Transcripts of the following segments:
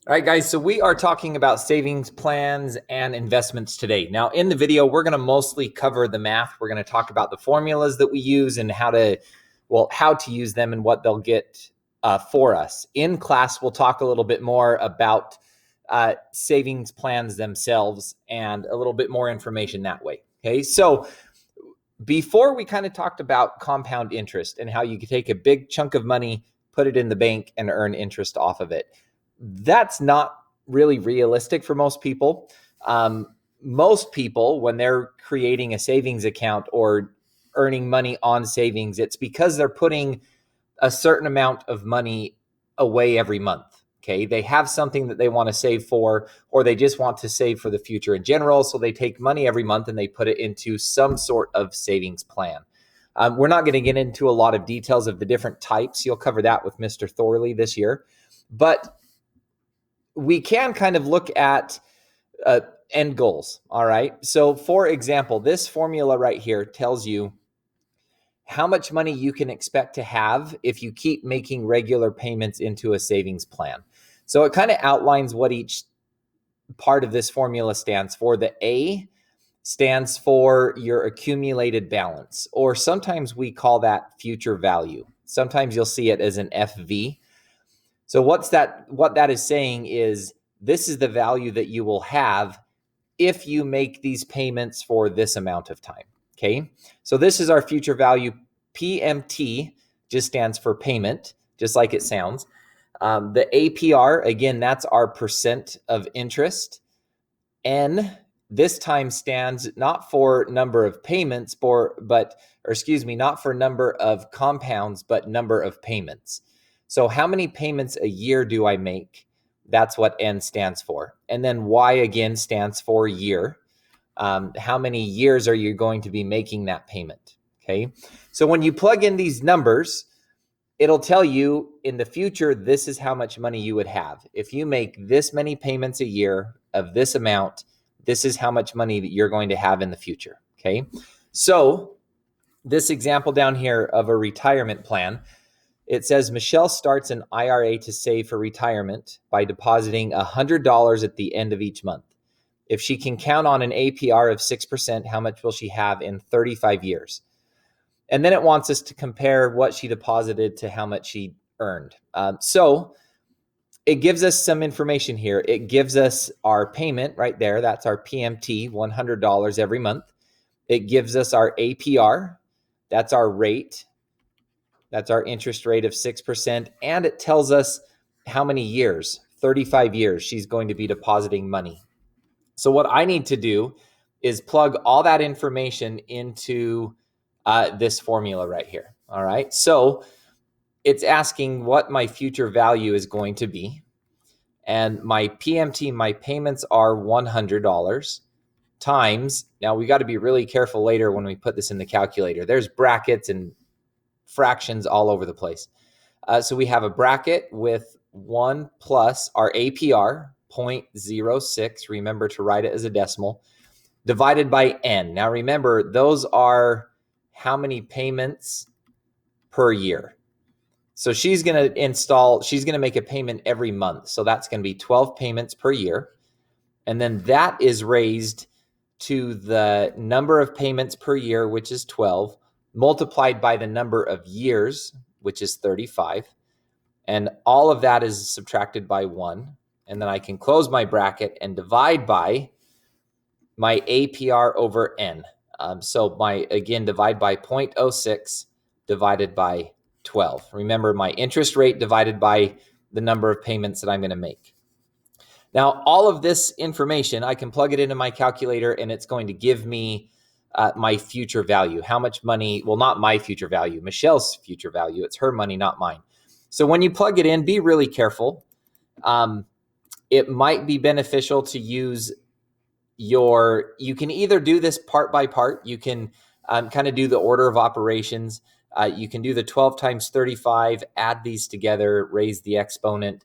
All right, guys, so we are talking about savings plans and investments today. Now, in the video, we're going to mostly cover the math. We're going to talk about the formulas that we use and how to use them and what they'll get for us. In class, we'll talk a little bit more about savings plans themselves and a little bit more information that way. Okay, so before we kind of talked about compound interest and how you could take a big chunk of money, put it in the bank, and earn interest off of it. That's not really realistic for most people. Most people, when they're creating a savings account or earning money on savings, it's because they're putting a certain amount of money away every month. Okay. They have something that they want to save for, or they just want to save for the future in general. So they take money every month and they put it into some sort of savings plan. We're not going to get into a lot of details of the different types. You'll cover that with Mr. Thorley this year. But we can kind of look at end goals. All right. So, for example, this formula right here tells you how much money you can expect to have if you keep making regular payments into a savings plan. So, it kind of outlines what each part of this formula stands for. The A stands for your accumulated balance, or sometimes we call that future value. Sometimes you'll see it as an FV. So what that is saying is this is the value that you will have if you make these payments for this amount of time. Okay. So this is our future value. PMT just stands for payment, just like it sounds. The APR, again, that's our percent of interest. N this time stands not for number of payments, not for number of compounds, but number of payments. So how many payments a year do I make? That's what N stands for. And then Y again stands for year. How many years are you going to be making that payment? Okay. So when you plug in these numbers, it'll tell you in the future, this is how much money you would have. If you make this many payments a year of this amount, this is how much money that you're going to have in the future. Okay. So this example down here of a retirement plan, it says Michelle starts an IRA to save for retirement by depositing $100 at the end of each month. If she can count on an APR of 6%, how much will she have in 35 years? And then it wants us to compare what she deposited to how much she earned. So it gives us some information here. It gives us our payment right there. That's our PMT, $100 every month. It gives us our APR. That's our rate. That's our interest rate of 6%. And it tells us how many years, 35 years, she's going to be depositing money. So what I need to do is plug all that information into this formula right here. All right. So it's asking what my future value is going to be. And my PMT, my payments are $100 times. Now we got to be really careful later when we put this in the calculator. There's brackets and fractions all over the place. So we have a bracket with 1 plus our APR, 0.06. Remember to write it as a decimal, divided by N. Now remember, those are how many payments per year. So she's going to make a payment every month. So that's going to be 12 payments per year. And then that is raised to the number of payments per year, which is 12, multiplied by the number of years, which is 35. And all of that is subtracted by 1. And then I can close my bracket and divide by my APR over N. Divide by 0.06 divided by 12. Remember, my interest rate divided by the number of payments that I'm going to make. Now, all of this information, I can plug it into my calculator and it's going to give me my future value. How much money, well, not my future value, Michelle's future value. It's her money, not mine. So when you plug it in, be really careful. It might be beneficial to use you can either do this part by part. You can kind of do the order of operations. You can do the 12 times 35, add these together, raise the exponent,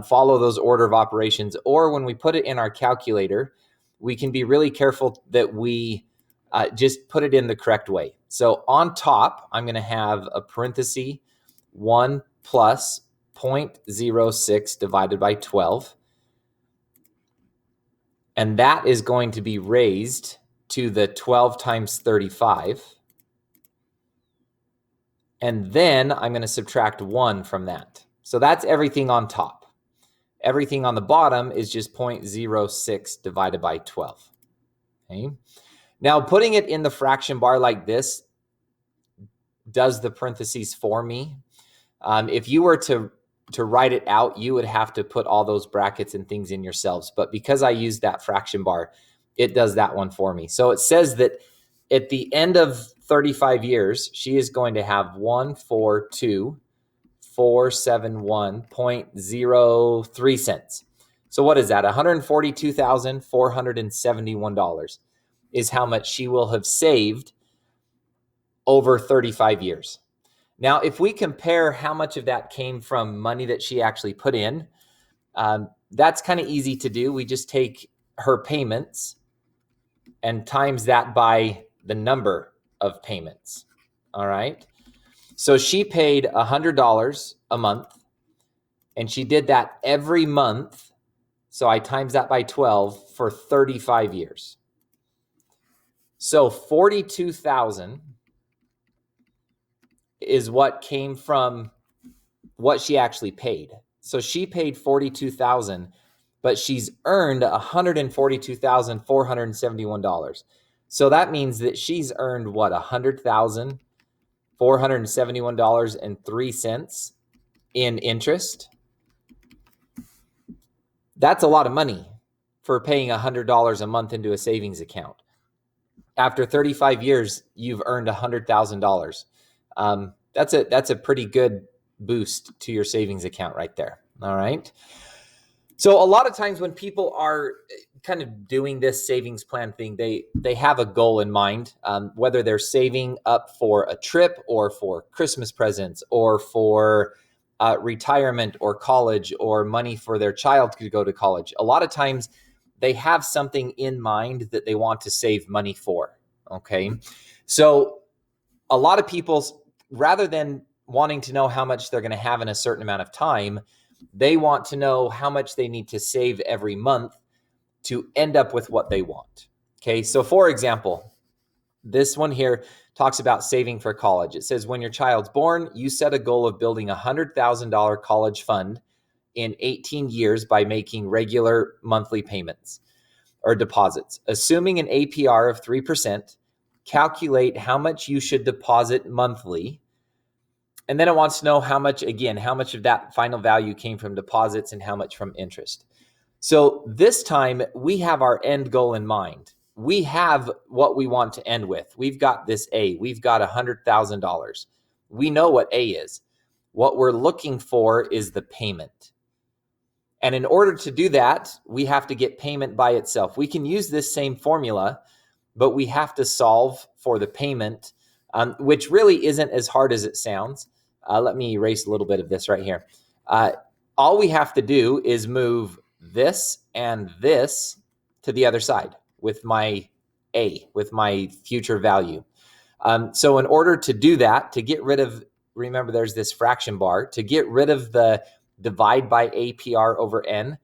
follow those order of operations. Or when we put it in our calculator, we can be really careful that we just put it in the correct way. So on top, I'm going to have a parenthesis, 1 plus 0.06 divided by 12. And that is going to be raised to the 12 times 35. And then I'm going to subtract 1 from that. So that's everything on top. Everything on the bottom is just 0.06 divided by 12. Okay. Now, putting it in the fraction bar like this does the parentheses for me. If you were to write it out, you would have to put all those brackets and things in yourselves. But because I use that fraction bar, it does that one for me. So it says that at the end of 35 years, she is going to have 142,471.03 cents. So what is that? $142,471 is how much she will have saved over 35 years. Now, if we compare how much of that came from money that she actually put in, that's kind of easy to do. We just take her payments and times that by the number of payments. All right. So she paid $100 a month, and she did that every month. So I times that by 12 for 35 years. So 42,000 is what came from what she actually paid. So she paid 42,000, but she's earned $142,471. So that means that she's earned what, $100,471.03 in interest. That's a lot of money for paying $100 a month into a savings account. After 35 years, you've earned $100,000. That's a pretty good boost to your savings account right there. All right. So a lot of times when people are kind of doing this savings plan thing, they have a goal in mind, whether they're saving up for a trip or for Christmas presents or for retirement or college or money for their child to go to college. A lot of times they have something in mind that they want to save money for. Okay. So a lot of people, rather than wanting to know how much they're going to have in a certain amount of time, they want to know how much they need to save every month to end up with what they want. Okay. So for example, this one here talks about saving for college. It says when your child's born, you set a goal of building a $100,000 college fund in 18 years by making regular monthly payments or deposits. Assuming an APR of 3%, calculate how much you should deposit monthly. And then it wants to know how much of that final value came from deposits and how much from interest. So this time we have our end goal in mind. We have what we want to end with. We've got this A. We've got $100,000. We know what A is. What we're looking for is the payment. And in order to do that, we have to get payment by itself. We can use this same formula, but we have to solve for the payment, which really isn't as hard as it sounds. Let me erase a little bit of this right here. All we have to do is move this and this to the other side with my A, with my future value. So in order to do that, to get rid of, remember there's this fraction bar, to get rid of the divide by APR over N,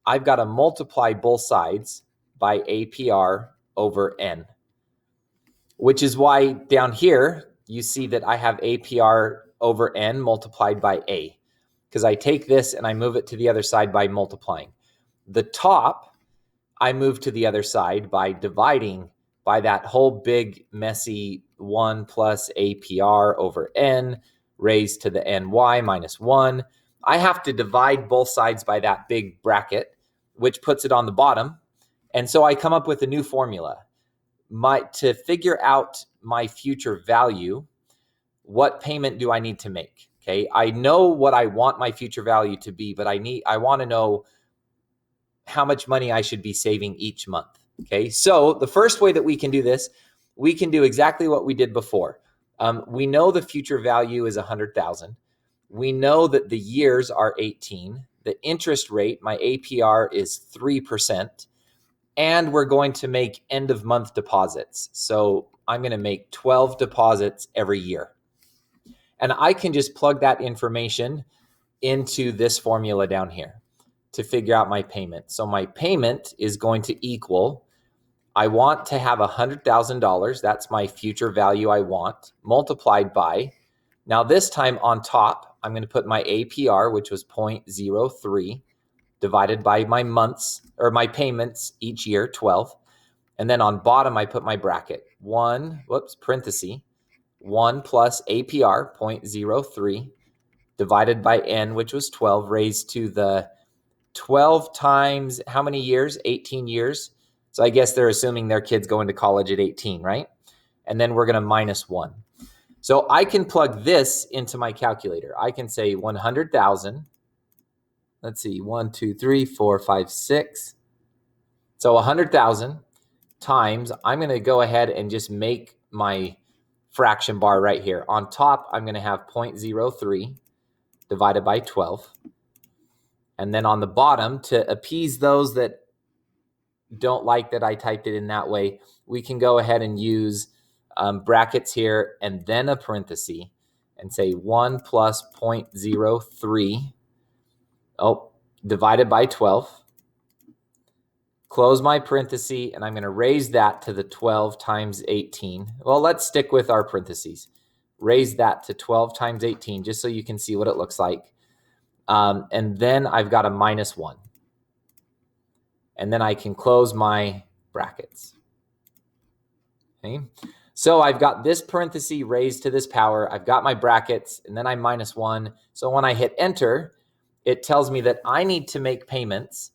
I've got to multiply both sides by APR over N, which is why down here, you see that I have APR over N multiplied by A, because I take this and I move it to the other side by multiplying. The top, I move to the other side by dividing by that whole big messy 1 plus APR over N raised to the NY minus 1. I have to divide both sides by that big bracket, which puts it on the bottom. And so I come up with a new formula. To figure out my future value, what payment do I need to make? Okay, I know what I want my future value to be, but I want to know how much money I should be saving each month. Okay, so the first way that we can do this, we can do exactly what we did before. We know the future value is 100,000. We know that the years are 18. The interest rate, my APR, is 3%. And we're going to make end of month deposits. So I'm going to make 12 deposits every year. And I can just plug that information into this formula down here. to figure out my payment. So my payment is going to equal, I want to have $100,000. That's my future value I want, multiplied by, now this time on top, I'm going to put my APR, which was 0.03, divided by my months or my payments each year, 12. And then on bottom, I put my bracket, parenthesis, 1 plus APR, 0.03, divided by N, which was 12, raised to the 12 times how many years? 18 years. So I guess they're assuming their kid's going to college at 18, right? And then we're going to minus 1. So I can plug this into my calculator. I can say 100,000. Let's see, 1, 2, 3, 4, 5, 6. So 100,000 times, I'm going to go ahead and just make my fraction bar right here. On top, I'm going to have 0.03 divided by 12. And then on the bottom, to appease those that don't like that I typed it in that way, we can go ahead and use brackets here and then a parenthesis and say 1 plus 0.03 divided by 12. Close my parenthesis, and I'm going to raise that to the 12 times 18. Well, let's stick with our parentheses. Raise that to 12 times 18 just so you can see what it looks like. And then I've got a minus 1. And then I can close my brackets. Okay. So I've got this parenthesis raised to this power. I've got my brackets, and then I minus 1. So when I hit enter, it tells me that I need to make payments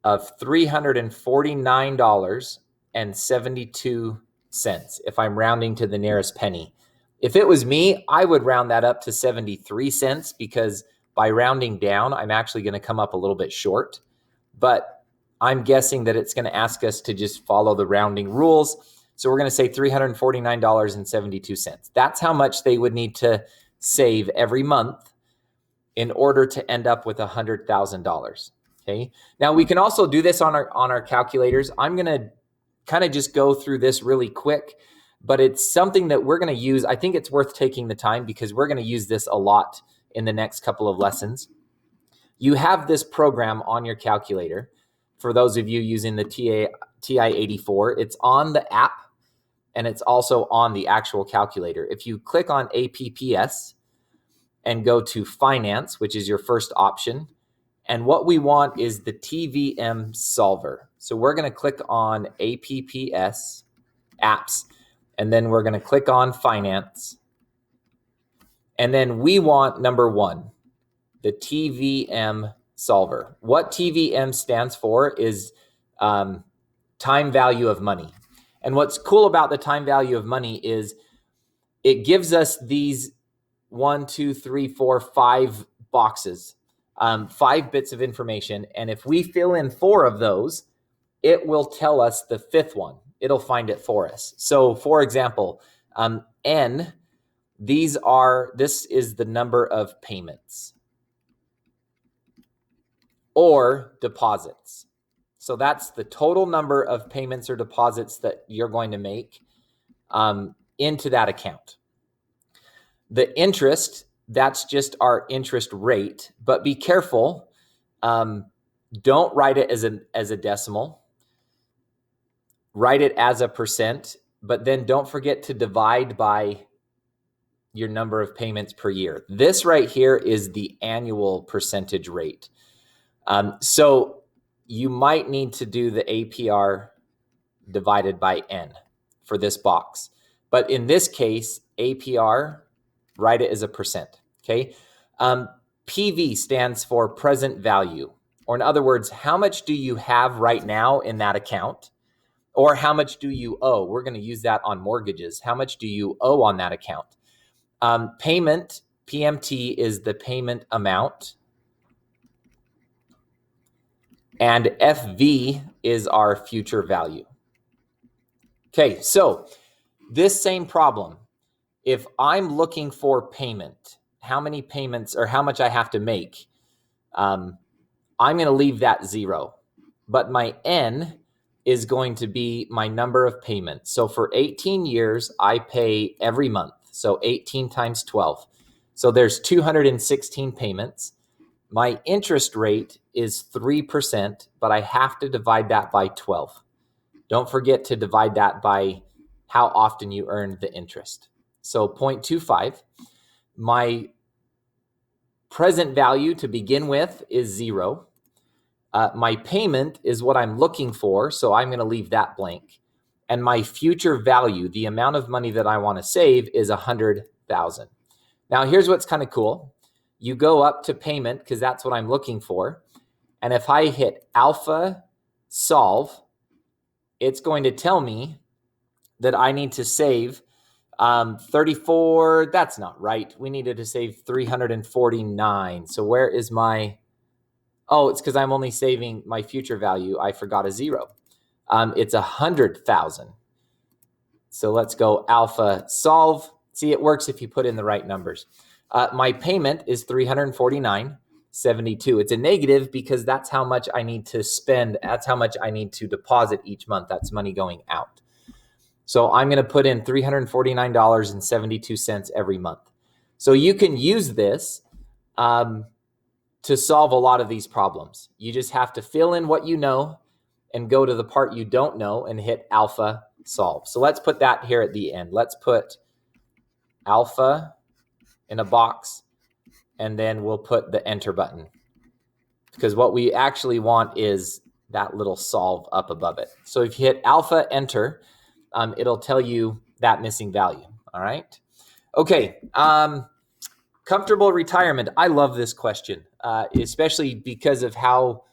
of $349.72 if I'm rounding to the nearest penny. If it was me, I would round that up to 73 cents because by rounding down, I'm actually going to come up a little bit short. But I'm guessing that it's going to ask us to just follow the rounding rules. So we're going to say $349.72. That's how much they would need to save every month in order to end up with $100,000. Okay. Now we can also do this on our calculators. I'm going to kind of just go through this really quick, but it's something that we're going to use. I think it's worth taking the time because we're going to use this a lot in the next couple of lessons. You have this program on your calculator. For those of you using the TI-84, it's on the app and it's also on the actual calculator. If you click on APPS and go to Finance, which is your first option, and what we want is the TVM solver. So we're going to click on APPS, Apps, and then we're going to click on Finance. And then we want number 1, the TVM solver. What TVM stands for is time value of money. And what's cool about the time value of money is it gives us these 1, 2, 3, 4, 5 boxes, 5 bits of information. And if we fill in 4 of those, it will tell us the 5th one. It'll find it for us. So for example, N, this is the number of payments or deposits. So that's the total number of payments or deposits that you're going to make into that account. The interest, that's just our interest rate, but be careful. Don't write it as a decimal. Write it as a percent, but then don't forget to divide by your number of payments per year. This right here is the annual percentage rate. So you might need to do the APR divided by N for this box. But in this case, APR, write it as a percent, okay? PV stands for present value, or in other words, how much do you have right now in that account? Or how much do you owe? We're going to use that on mortgages. How much do you owe on that account? Payment, PMT, is the payment amount. And FV is our future value. Okay, so this same problem, if I'm looking for payment, how many payments or how much I have to make, I'm going to leave that 0. But my N is going to be my number of payments. So for 18 years, I pay every month. So 18 times 12. So there's 216 payments. My interest rate is 3%, but I have to divide that by 12. Don't forget to divide that by how often you earn the interest. So 0.25. My present value to begin with is 0. My payment is what I'm looking for, so I'm going to leave that blank. And my future value, the amount of money that I want to save, is 100,000. Now, here's what's kind of cool. You go up to payment because that's what I'm looking for. And if I hit alpha solve, it's going to tell me that I need to save 34. That's not right. We needed to save 349. So where is my... Oh, it's because I'm only saving my future value. I forgot a 0. It's 100,000. So let's go alpha solve. See, it works if you put in the right numbers. My payment is 349.72. It's a negative because that's how much I need to spend. That's how much I need to deposit each month. That's money going out. So I'm going to put in $349.72 every month. So you can use this to solve a lot of these problems. You just have to fill in what you know and go to the part you don't know and hit alpha solve. So let's put that here at the end. Let's put alpha in a box, and then we'll put the enter button, because what we actually want is that little solve up above it. So if you hit alpha enter, it'll tell you that missing value. All right. Okay. Comfortable retirement. I love this question, especially because of how,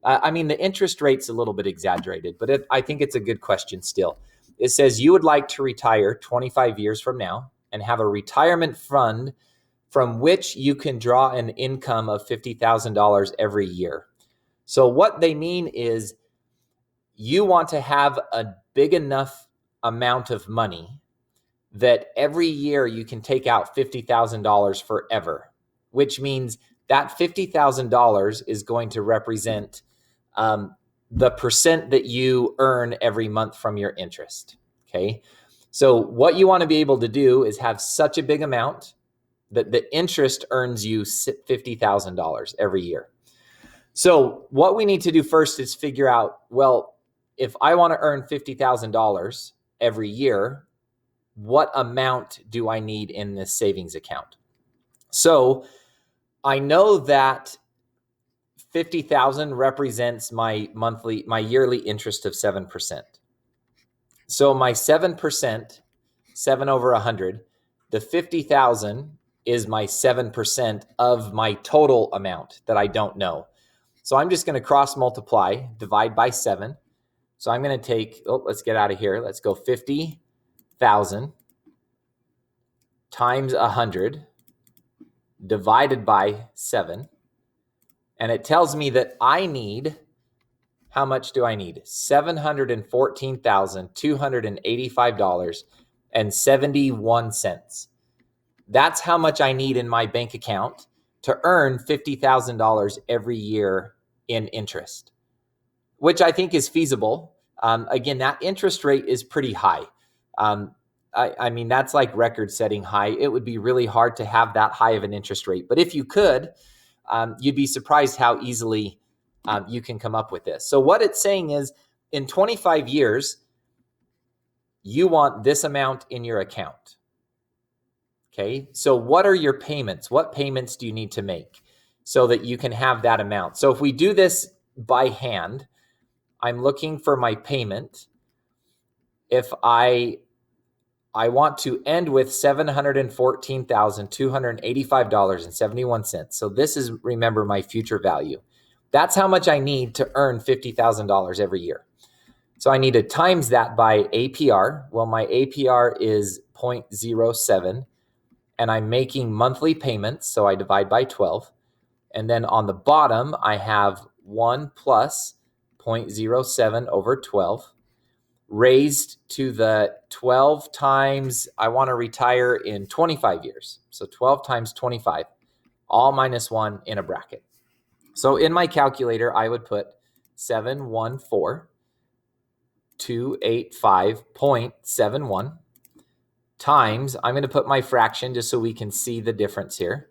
the interest rate's a little bit exaggerated, but I think it's a good question still. It says you would like to retire 25 years from now and have a retirement fund from which you can draw an income of $50,000 every year. So what they mean is you want to have a big enough amount of money that every year you can take out $50,000 forever, which means that $50,000 is going to represent the percent that you earn every month from your interest. Okay. So what you want to be able to do is have such a big amount that the interest earns you $50,000 every year. So what we need to do first is figure out, well, if I want to earn $50,000 every year, what amount do I need in this savings account? So I know that 50,000 represents my yearly interest of 7%. So my 7%, 7 over 100, the 50,000 is my 7% of my total amount that I don't know. So I'm just going to cross multiply, divide by 7. So I'm going to take, let's get out of here. Let's go 50,000 times 100 divided by 7. And it tells me that I need, how much do I need? $714,285.71. That's how much I need in my bank account to earn $50,000 every year in interest, which I think is feasible. Again, that interest rate is pretty high. That's like record-setting high. It would be really hard to have that high of an interest rate. But if you could, you'd be surprised how easily you can come up with this. So what it's saying is, in 25 years, you want this amount in your account. Okay, so what are your payments? What payments do you need to make so that you can have that amount? So if we do this by hand, I'm looking for my payment. If I want to end with $714,285.71. So this is, remember, my future value. That's how much I need to earn $50,000 every year. So I need to times that by APR. Well, my APR is 0.07, and I'm making monthly payments, so I divide by 12. And then on the bottom, I have 1 plus 0.07 over 12. Raised to the 12 times, I want to retire in 25 years. So 12 times 25, all minus 1 in a bracket. So in my calculator, I would put 714,285.71 times, I'm going to put my fraction just so we can see the difference here,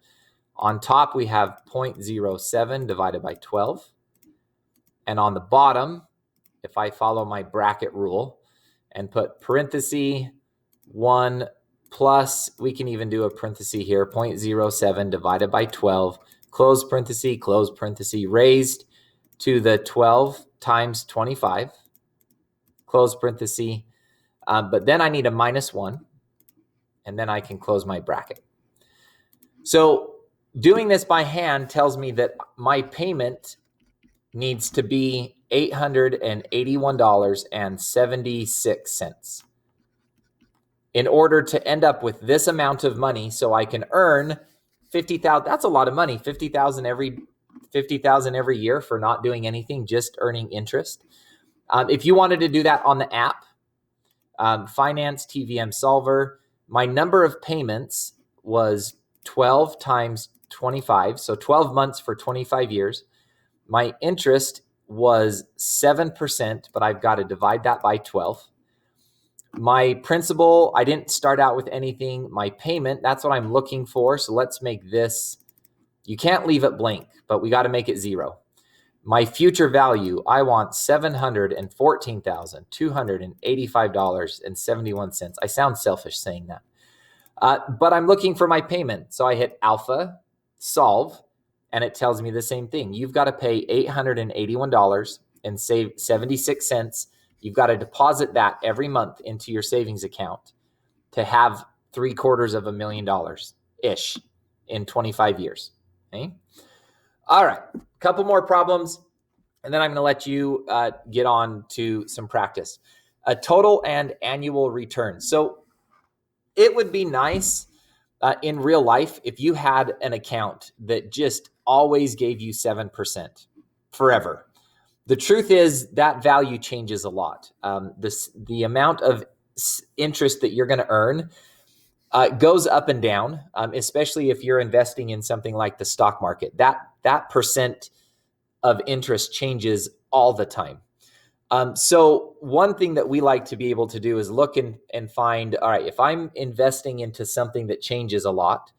On top, we have 0.07 divided by 12. And on the bottom, if I follow my bracket rule and put parenthesis 1 plus, we can even do a parenthesis here, 0.07 divided by 12, close parenthesis, raised to the 12 times 25, close parenthesis. But then I need a -1, and then I can close my bracket. So doing this by hand tells me that my payment needs to be $881.76 in order to end up with this amount of money, so I can earn $50,000. That's a lot of money, $50,000 every year for not doing anything, just earning interest. If you wanted to do that on the app, Finance TVM Solver, my number of payments was 12 times 25, so 12 months for 25 years. My interest was 7%, but I've got to divide that by 12. My principal, I didn't start out with anything. My payment, that's what I'm looking for. So let's make this, you can't leave it blank, but we got to make it 0. My future value, I want $714,285.71. I sound selfish saying that. But I'm looking for my payment. So I hit alpha, solve, and it tells me the same thing. You've got to pay $881.76. You've got to deposit that every month into your savings account to have $750,000-ish in 25 years. Okay. All right. A couple more problems, and then I'm going to let you get on to some practice. A total and annual return. So it would be nice in real life if you had an account that just always gave you 7% forever. The truth is that value changes a lot. The amount of interest that you're going to earn goes up and down, especially if you're investing in something like the stock market. That percent of interest changes all the time. So one thing that we like to be able to do is look and find, all right, if I'm investing into something that changes a lot,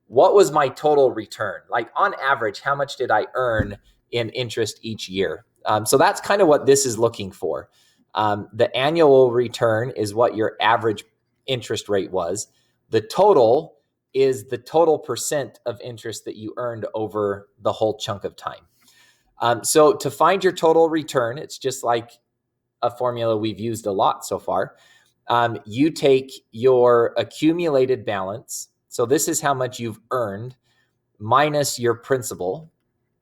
what was my total return? Like on average, how much did I earn in interest each year? So that's kind of what this is looking for. The annual return is what your average interest rate was. The total is the total percent of interest that you earned over the whole chunk of time. So to find your total return, it's just like a formula we've used a lot so far. You take your accumulated balance. So this is how much you've earned minus your principal,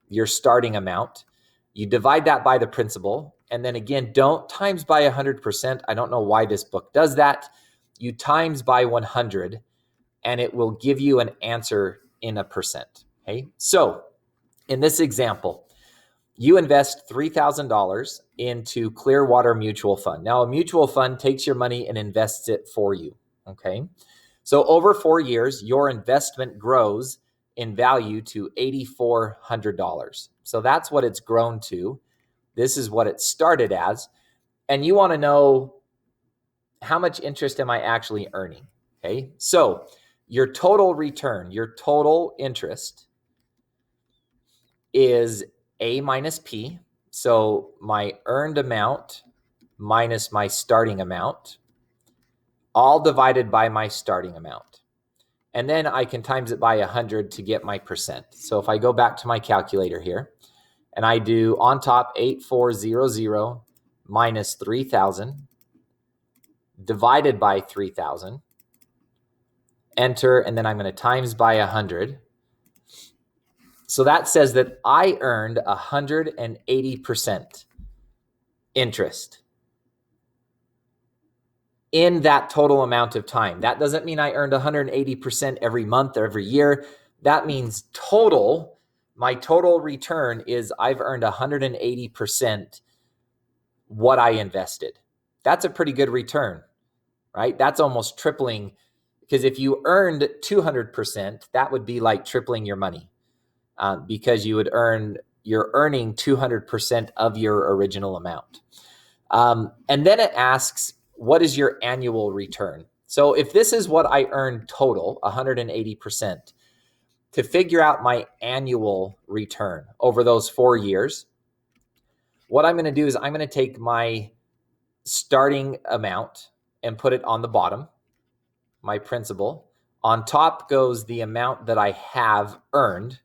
your starting amount. You divide that by the principal. And then again, don't times by 100%. I don't know why this book does that. You times by 100, and it will give you an answer in a percent. Okay. So in this example, you invest $3,000 into Clearwater Mutual Fund. Now, a mutual fund takes your money and invests it for you. Okay. So over 4 years, your investment grows in value to $8,400. So that's what it's grown to. This is what it started as. And you want to know, how much interest am I actually earning? Okay. So your total return, your total interest is A minus P. So my earned amount minus my starting amount, all divided by my starting amount. And then I can times it by 100 to get my percent. So if I go back to my calculator here and I do on top 8,400 minus 3,000 divided by 3,000, enter, and then I'm going to times by 100. So that says that I earned 180% interest in that total amount of time. That doesn't mean I earned 180% every month or every year. That means total, my total return is I've earned 180% what I invested. That's a pretty good return, right? That's almost tripling, because if you earned 200%, that would be like tripling your money, because you're earning 200% of your original amount. And then it asks, what is your annual return? So if this is what I earned total, 180%, to figure out my annual return over those 4 years, what I'm going to do is I'm going to take my starting amount and put it on the bottom, my principal. On top goes the amount that I have earned,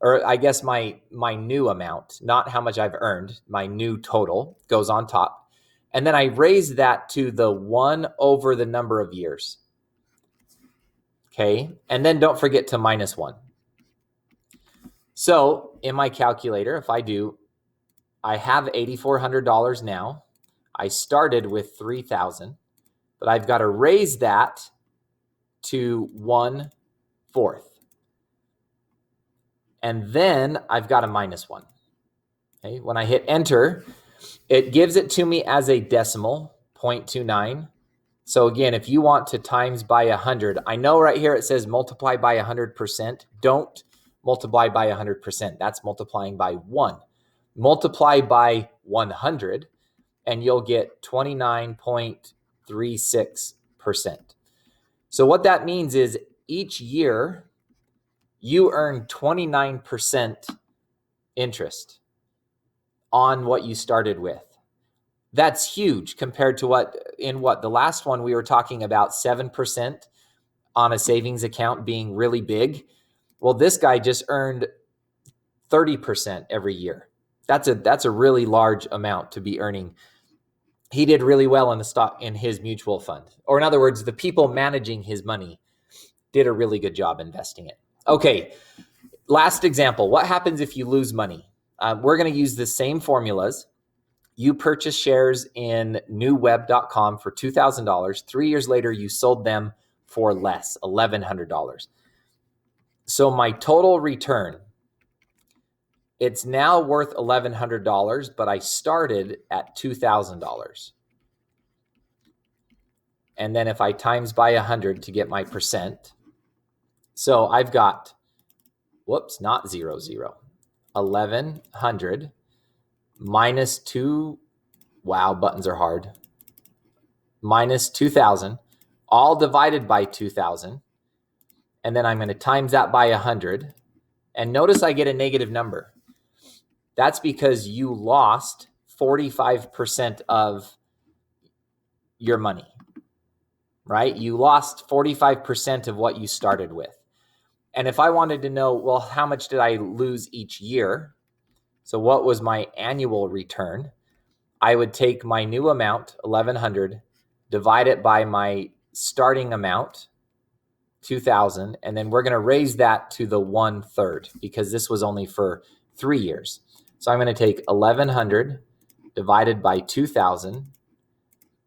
or I guess my new amount, not how much I've earned, my new total goes on top. And then I raise that to the 1 over the number of years. Okay, and then don't forget to minus 1. So in my calculator, if I do, I have $8,400 now. I started with $3,000, but I've got to raise that to 1/4. And then I've got a minus 1. Okay, when I hit enter, it gives it to me as a decimal, 0.29. So again, if you want to times by 100, I know right here it says multiply by 100%. Don't multiply by 100%. That's multiplying by 1. Multiply by 100, and you'll get 29.36%. So what that means is each year you earn 29% interest on what you started with. That's huge compared to the last one we were talking about 7% on a savings account being really big. Well, this guy just earned 30% every year. That's a really large amount to be earning. He did really well in his mutual fund. Or in other words, the people managing his money did a really good job investing it. Okay, last example. What happens if you lose money? We're going to use the same formulas. You purchased shares in newweb.com for $2,000. 3 years later, you sold them for less, $1,100. So my total return, it's now worth $1,100, but I started at $2,000. And then if I times by 100 to get my percent, so I've got, not 0, 1,100 minus 2, wow, buttons are hard, minus 2,000, all divided by 2,000. And then I'm going to times that by 100. And notice I get a negative number. That's because you lost 45% of your money, right? You lost 45% of what you started with. And if I wanted to know, well, how much did I lose each year? So what was my annual return? I would take my new amount, 1,100, divide it by my starting amount, 2,000, and then we're going to raise that to the 1/3 because this was only for 3 years. So I'm going to take 1,100 divided by 2,000,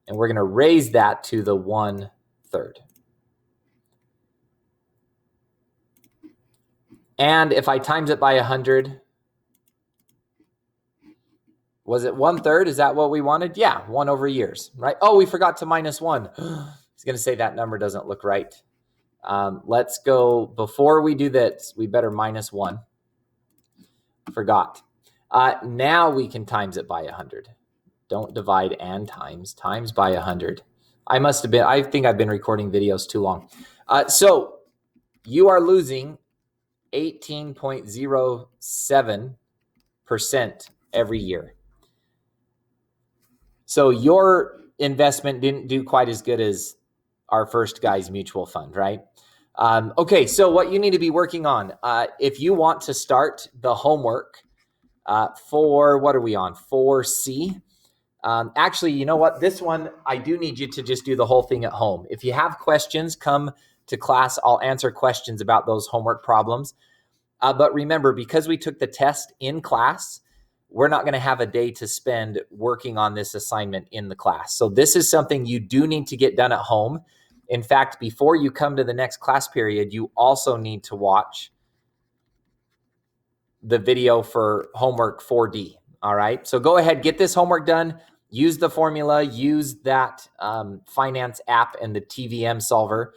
and we're going to raise that to the 1/3. And if I times it by 100, was it 1/3? Is that what we wanted? Yeah, 1 over years, right? Oh, we forgot to minus 1. I was going to say that number doesn't look right. Let's go, before we do this, we better minus 1. Forgot. Now we can times it by 100. Don't divide and times by 100. I think I've been recording videos too long. So you are losing 18.07% every year. So your investment didn't do quite as good as our first guy's mutual fund, right? Okay, so what you need to be working on, if you want to start the homework for, what are we on, 4C? Actually, you know what? This one, I do need you to just do the whole thing at home. If you have questions, come to class. I'll answer questions about those homework problems. But remember, because we took the test in class, we're not going to have a day to spend working on this assignment in the class. So this is something you do need to get done at home. In fact, before you come to the next class period, you also need to watch the video for homework 4D. All right. So go ahead, get this homework done. Use the formula, use that finance app and the TVM solver,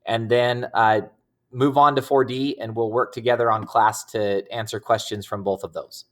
and then move on to 4D, and we'll work together on class to answer questions from both of those.